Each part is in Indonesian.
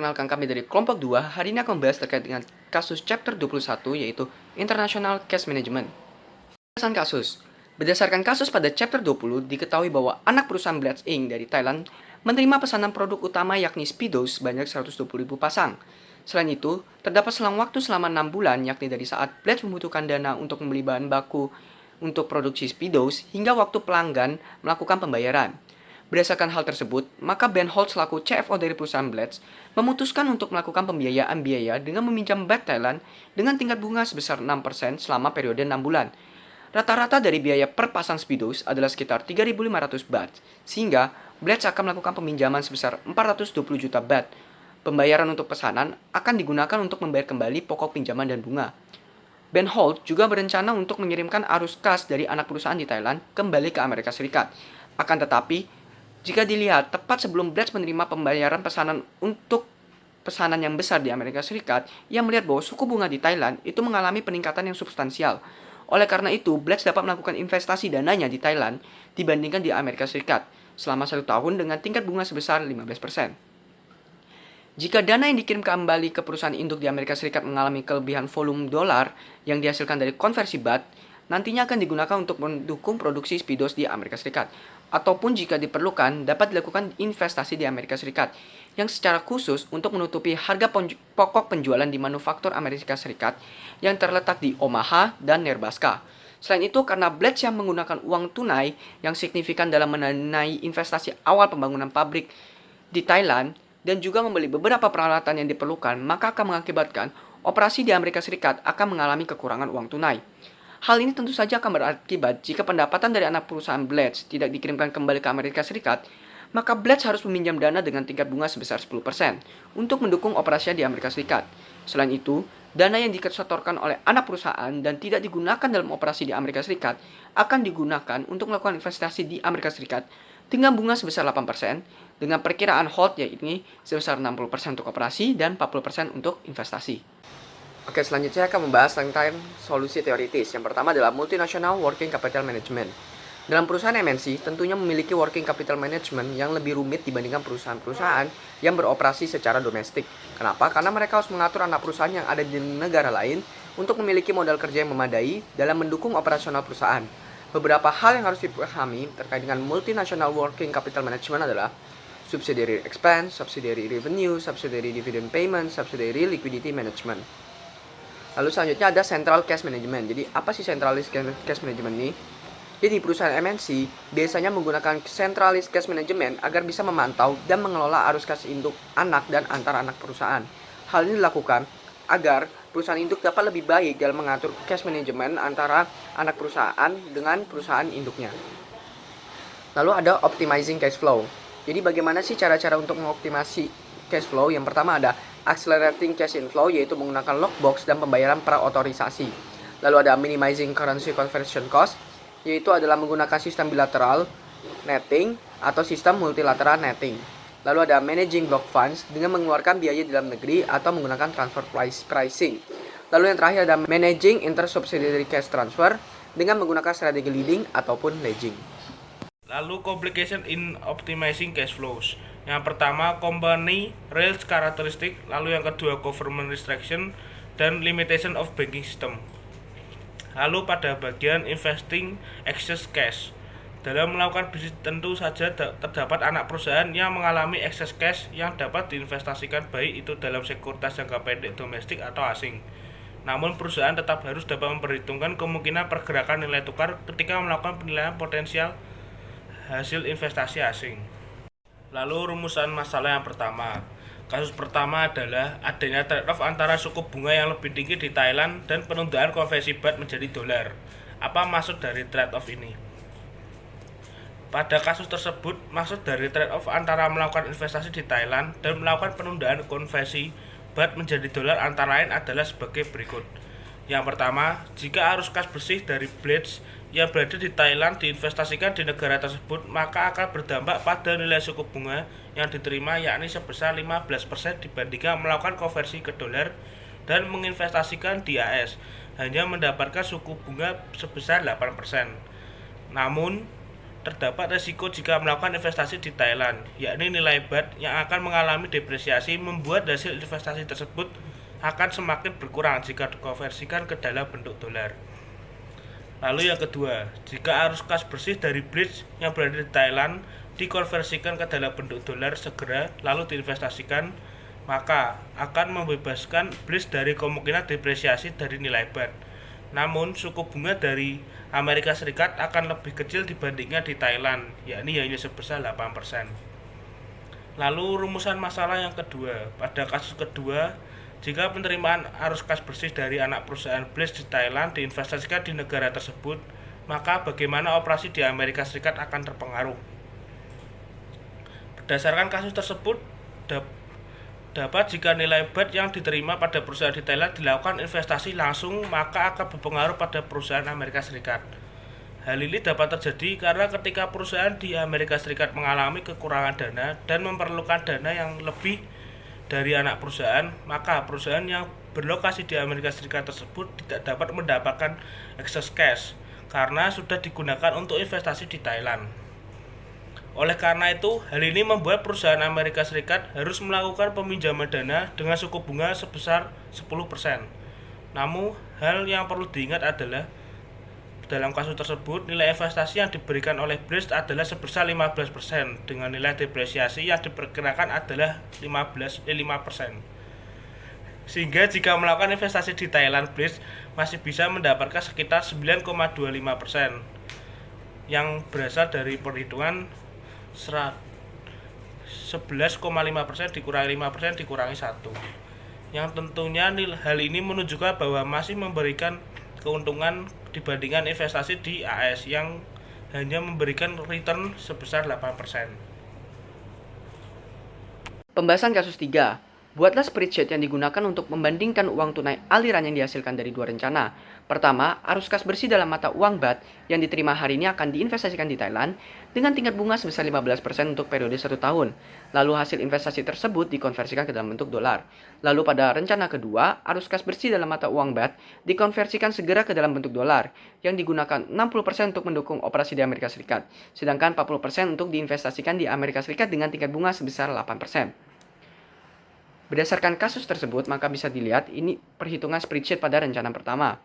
perkenalkan kami dari kelompok 2, hari ini akan membahas terkait dengan kasus chapter 21 yaitu International Cash Management. Berdasarkan kasus. Berdasarkan kasus pada chapter 20, diketahui bahwa anak perusahaan Bleds Inc. dari Thailand menerima pesanan produk utama yakni Speedos sebanyak 120.000 pasang. Selain itu, terdapat selang waktu selama 6 bulan yakni dari saat Bleds membutuhkan dana untuk membeli bahan baku untuk produksi Speedos hingga waktu pelanggan melakukan pembayaran. Berdasarkan hal tersebut, maka Ben Holt selaku CFO dari perusahaan Bleds memutuskan untuk melakukan pembiayaan biaya dengan meminjam Bank Thailand dengan tingkat bunga sebesar 6% selama periode 6 bulan. Rata-rata dari biaya per pasang Speedos adalah sekitar 3.500 baht, sehingga Bleds akan melakukan peminjaman sebesar 420 juta baht. Pembayaran untuk pesanan akan digunakan untuk membayar kembali pokok pinjaman dan bunga. Ben Holt juga berencana untuk mengirimkan arus kas dari anak perusahaan di Thailand kembali ke Amerika Serikat. Akan tetapi, jika dilihat tepat sebelum Bleds menerima pembayaran pesanan untuk pesanan yang besar di Amerika Serikat, ia melihat bahwa suku bunga di Thailand itu mengalami peningkatan yang substansial. Oleh karena itu, Bleds dapat melakukan investasi dananya di Thailand dibandingkan di Amerika Serikat selama 1 tahun dengan tingkat bunga sebesar 15%. Jika dana yang dikirim kembali ke perusahaan induk di Amerika Serikat mengalami kelebihan volume dolar yang dihasilkan dari konversi baht, nantinya akan digunakan untuk mendukung produksi Speedos di Amerika Serikat. Ataupun jika diperlukan, dapat dilakukan investasi di Amerika Serikat, yang secara khusus untuk menutupi harga pokok penjualan di manufaktur Amerika Serikat yang terletak di Omaha dan Nebraska. Selain itu, karena Bleds yang menggunakan uang tunai yang signifikan dalam mendanai investasi awal pembangunan pabrik di Thailand, dan juga membeli beberapa peralatan yang diperlukan, maka akan mengakibatkan operasi di Amerika Serikat akan mengalami kekurangan uang tunai. Hal ini tentu saja akan berakibat jika pendapatan dari anak perusahaan Bleds tidak dikirimkan kembali ke Amerika Serikat, maka Bleds harus meminjam dana dengan tingkat bunga sebesar 10% untuk mendukung operasinya di Amerika Serikat. Selain itu, dana yang disetorkan oleh anak perusahaan dan tidak digunakan dalam operasi di Amerika Serikat akan digunakan untuk melakukan investasi di Amerika Serikat dengan bunga sebesar 8%, dengan perkiraan Holt yaitu sebesar 60% untuk operasi dan 40% untuk investasi. Oke, selanjutnya saya akan membahas tentang solusi teoritis. Yang pertama adalah Multinational Working Capital Management. Dalam perusahaan MNC, tentunya memiliki working capital management yang lebih rumit dibandingkan perusahaan-perusahaan yang beroperasi secara domestik. Kenapa? Karena mereka harus mengatur anak perusahaan yang ada di negara lain untuk memiliki modal kerja yang memadai dalam mendukung operasional perusahaan. Beberapa hal yang harus dipahami terkait dengan Multinational Working Capital Management adalah subsidiary expense, subsidiary revenue, subsidiary dividend payment, subsidiary liquidity management. Lalu selanjutnya ada Central Cash Management. Jadi apa sih Centralized Cash Management ini? Jadi perusahaan MNC biasanya menggunakan Centralized Cash Management agar bisa memantau dan mengelola arus kas induk anak dan antar anak perusahaan. Hal ini dilakukan agar perusahaan induk dapat lebih baik dalam mengatur cash management antara anak perusahaan dengan perusahaan induknya. Lalu ada Optimizing Cash Flow. Jadi bagaimana sih cara-cara untuk mengoptimasi cash flow? Yang pertama ada Accelerating Cash Inflow, yaitu menggunakan lockbox dan pembayaran praotorisasi. Lalu ada Minimizing Currency Conversion Cost, yaitu adalah menggunakan sistem bilateral netting atau sistem multilateral netting. Lalu ada Managing Block Funds dengan mengeluarkan biaya di dalam negeri atau menggunakan transfer pricing. Lalu yang terakhir ada Managing Inter-Subsidiary Cash Transfer dengan menggunakan strategi leading ataupun ledging. Lalu complication in optimizing cash flows. Yang pertama company rules characteristic, lalu yang kedua government restriction dan limitation of banking system. Lalu pada bagian investing excess cash. Dalam melakukan bisnis tentu saja terdapat anak perusahaan yang mengalami excess cash yang dapat diinvestasikan baik itu dalam sekuritas jangka pendek domestik atau asing. Namun perusahaan tetap harus dapat memperhitungkan kemungkinan pergerakan nilai tukar ketika melakukan penilaian potensial hasil investasi asing. Lalu rumusan masalah yang pertama. Kasus pertama adalah adanya trade-off antara suku bunga yang lebih tinggi di Thailand dan penundaan konversi baht menjadi dolar. Apa maksud dari trade-off ini? Pada kasus tersebut, maksud dari trade-off antara melakukan investasi di Thailand dan melakukan penundaan konversi baht menjadi dolar antara lain adalah sebagai berikut. Yang pertama, jika arus kas bersih dari Bleds yang berada di Thailand diinvestasikan di negara tersebut, maka akan berdampak pada nilai suku bunga yang diterima, yakni sebesar 15% dibandingkan melakukan konversi ke dolar dan menginvestasikan di AS, hanya mendapatkan suku bunga sebesar 8%. Namun, terdapat resiko jika melakukan investasi di Thailand, yakni nilai baht yang akan mengalami depresiasi membuat hasil investasi tersebut akan semakin berkurang jika dikonversikan ke dalam bentuk dolar. Lalu yang kedua, jika arus kas bersih dari bridge yang berada di Thailand dikonversikan ke dalam bentuk dolar segera lalu diinvestasikan, maka akan membebaskan bridge dari kemungkinan depresiasi dari nilai baht. Namun, suku bunga dari Amerika Serikat akan lebih kecil dibandingnya di Thailand, yakni hanya sebesar 8%. Lalu rumusan masalah yang kedua, pada kasus kedua, jika penerimaan arus kas bersih dari anak perusahaan Bliss di Thailand diinvestasikan di negara tersebut, maka bagaimana operasi di Amerika Serikat akan terpengaruh. Berdasarkan kasus tersebut, dapat jika nilai baht yang diterima pada perusahaan di Thailand dilakukan investasi langsung, maka akan berpengaruh pada perusahaan Amerika Serikat. Hal ini dapat terjadi karena ketika perusahaan di Amerika Serikat mengalami kekurangan dana dan memerlukan dana yang lebih dari anak perusahaan, maka perusahaan yang berlokasi di Amerika Serikat tersebut tidak dapat mendapatkan excess cash karena sudah digunakan untuk investasi di Thailand. Oleh karena itu, hal ini membuat perusahaan Amerika Serikat harus melakukan peminjaman dana dengan suku bunga sebesar 10%. Namun, hal yang perlu diingat adalah dalam kasus tersebut, nilai investasi yang diberikan oleh Bliss adalah sebesar 15% dengan nilai depresiasi yang diperkirakan adalah 5%. Sehingga jika melakukan investasi di Thailand, Bliss masih bisa mendapatkan sekitar 9,25% yang berasal dari perhitungan 11,5% dikurangi 5% dikurangi 1. Yang tentunya hal ini menunjukkan bahwa masih memberikan keuntungan dibandingkan investasi di AS yang hanya memberikan return sebesar 8%. Pembahasan kasus 3. Buatlah spreadsheet yang digunakan untuk membandingkan uang tunai aliran yang dihasilkan dari dua rencana. Pertama, arus kas bersih dalam mata uang baht yang diterima hari ini akan diinvestasikan di Thailand dengan tingkat bunga sebesar 15% untuk periode 1 tahun. Lalu hasil investasi tersebut dikonversikan ke dalam bentuk dolar. Lalu pada rencana kedua, arus kas bersih dalam mata uang baht dikonversikan segera ke dalam bentuk dolar yang digunakan 60% untuk mendukung operasi di Amerika Serikat, sedangkan 40% untuk diinvestasikan di Amerika Serikat dengan tingkat bunga sebesar 8%. Berdasarkan kasus tersebut, maka bisa dilihat ini perhitungan spreadsheet pada rencana pertama.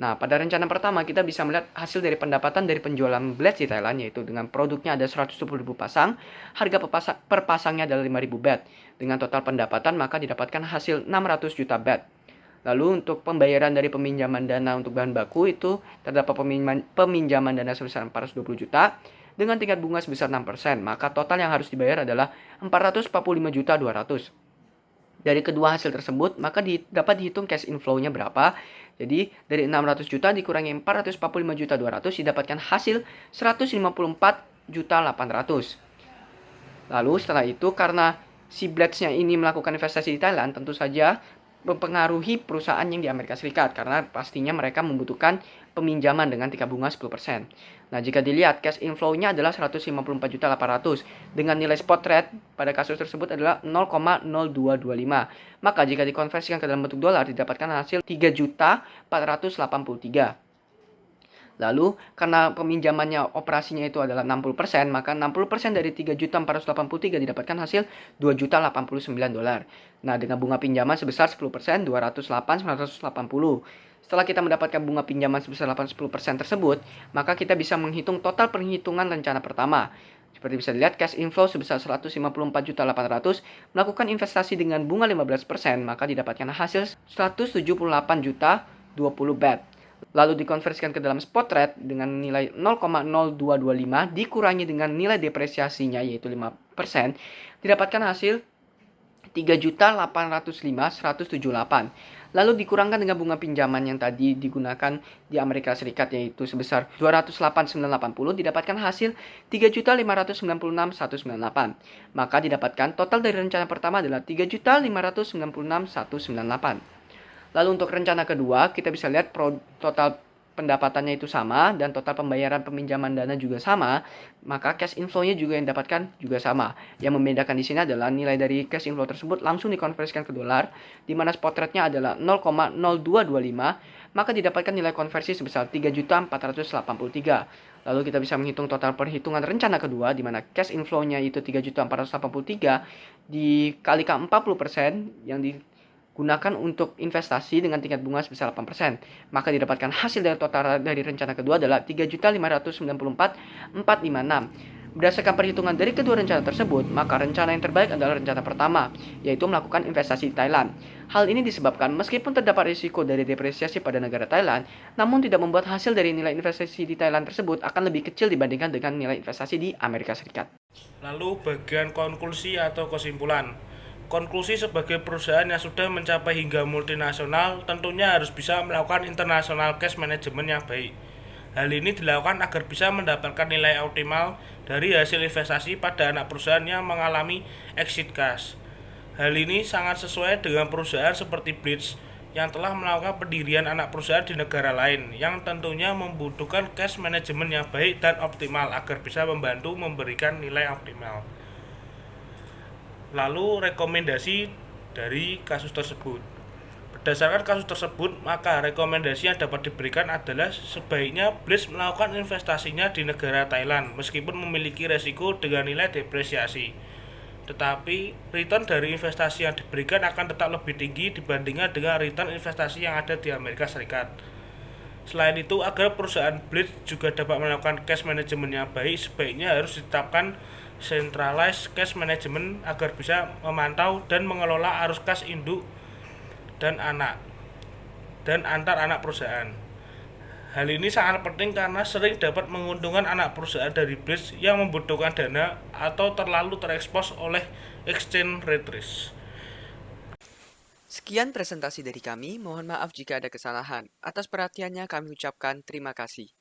Nah, pada rencana pertama kita bisa melihat hasil dari pendapatan dari penjualan Bliss di Thailand, yaitu dengan produknya ada 120.000 pasang, harga per pasangnya adalah 5.000 baht. Dengan total pendapatan maka didapatkan hasil 600 juta baht. Lalu untuk pembayaran dari peminjaman dana untuk bahan baku itu terdapat peminjaman dana sebesar 420 juta dengan tingkat bunga sebesar 6%, maka total yang harus dibayar adalah 445.200.000. Dari kedua hasil tersebut, maka dapat dihitung cash inflow-nya berapa. Jadi, dari 600 juta dikurangi 445.200.000 didapatkan hasil 154.800.000. Lalu setelah itu, karena si Bliss-nya ini melakukan investasi di Thailand, tentu saja mempengaruhi perusahaan yang di Amerika Serikat karena pastinya mereka membutuhkan peminjaman dengan tingkat bunga 10%. Nah, jika dilihat cash inflow-nya adalah 154.800 dengan nilai spot rate pada kasus tersebut adalah 0,0225. Maka jika dikonversikan ke dalam bentuk dolar didapatkan hasil 3.483. Lalu, karena peminjamannya operasinya itu adalah 60%, maka 60% dari 3.483 didapatkan hasil $2.089. Nah, dengan bunga pinjaman sebesar 10%, 208.980. Setelah kita mendapatkan bunga pinjaman sebesar 10% tersebut, maka kita bisa menghitung total perhitungan rencana pertama. Seperti bisa dilihat, cash inflow sebesar 154.800, melakukan investasi dengan bunga 15%, maka didapatkan hasil 178.020 baht. Lalu dikonversikan ke dalam spot rate dengan nilai 0,0225 dikurangi dengan nilai depresiasinya yaitu 5%, didapatkan hasil 3.805.178. Lalu dikurangkan dengan bunga pinjaman yang tadi digunakan di Amerika Serikat yaitu sebesar 208.980, didapatkan hasil 3.596.198. Maka didapatkan total dari rencana pertama adalah 3.596.198. Lalu untuk rencana kedua, kita bisa lihat total pendapatannya itu sama dan total pembayaran peminjaman dana juga sama, maka cash inflow-nya juga yang didapatkan juga sama. Yang membedakan di sini adalah nilai dari cash inflow tersebut langsung dikonversikan ke dolar, di mana spot rate-nya adalah 0,0225, maka didapatkan nilai konversi sebesar 3.483. Lalu kita bisa menghitung total perhitungan rencana kedua, di mana cash inflow-nya itu 3.483 dikalikan 40% yang gunakan untuk investasi dengan tingkat bunga sebesar 8%. Maka didapatkan hasil dari total dari rencana kedua adalah 3.594.456. Berdasarkan perhitungan dari kedua rencana tersebut, maka rencana yang terbaik adalah rencana pertama, yaitu melakukan investasi di Thailand. Hal ini disebabkan meskipun terdapat risiko dari depresiasi pada negara Thailand, namun tidak membuat hasil dari nilai investasi di Thailand tersebut akan lebih kecil dibandingkan dengan nilai investasi di Amerika Serikat. Lalu bagian konklusi atau kesimpulan. Konklusi sebagai perusahaan yang sudah mencapai hingga multinasional tentunya harus bisa melakukan international cash management yang baik. Hal ini dilakukan agar bisa mendapatkan nilai optimal dari hasil investasi pada anak perusahaan yang mengalami exit cash. Hal ini sangat sesuai dengan perusahaan seperti Blitz yang telah melakukan pendirian anak perusahaan di negara lain yang tentunya membutuhkan cash management yang baik dan optimal agar bisa membantu memberikan nilai optimal. Lalu rekomendasi dari kasus tersebut. Berdasarkan kasus tersebut, maka rekomendasi yang dapat diberikan adalah sebaiknya Blitz melakukan investasinya di negara Thailand meskipun memiliki resiko dengan nilai depresiasi. Tetapi return dari investasi yang diberikan akan tetap lebih tinggi dibandingkan dengan return investasi yang ada di Amerika Serikat. Selain itu, agar perusahaan Blitz juga dapat melakukan cash management yang baik, sebaiknya harus ditetapkan centralized cash management agar bisa memantau dan mengelola arus kas induk dan antar anak perusahaan. Hal ini sangat penting karena sering dapat menguntungkan anak perusahaan dari Blitz yang membutuhkan dana atau terlalu terekspos oleh exchange rate risk. Sekian presentasi dari kami, mohon maaf jika ada kesalahan. Atas perhatiannya kami ucapkan terima kasih.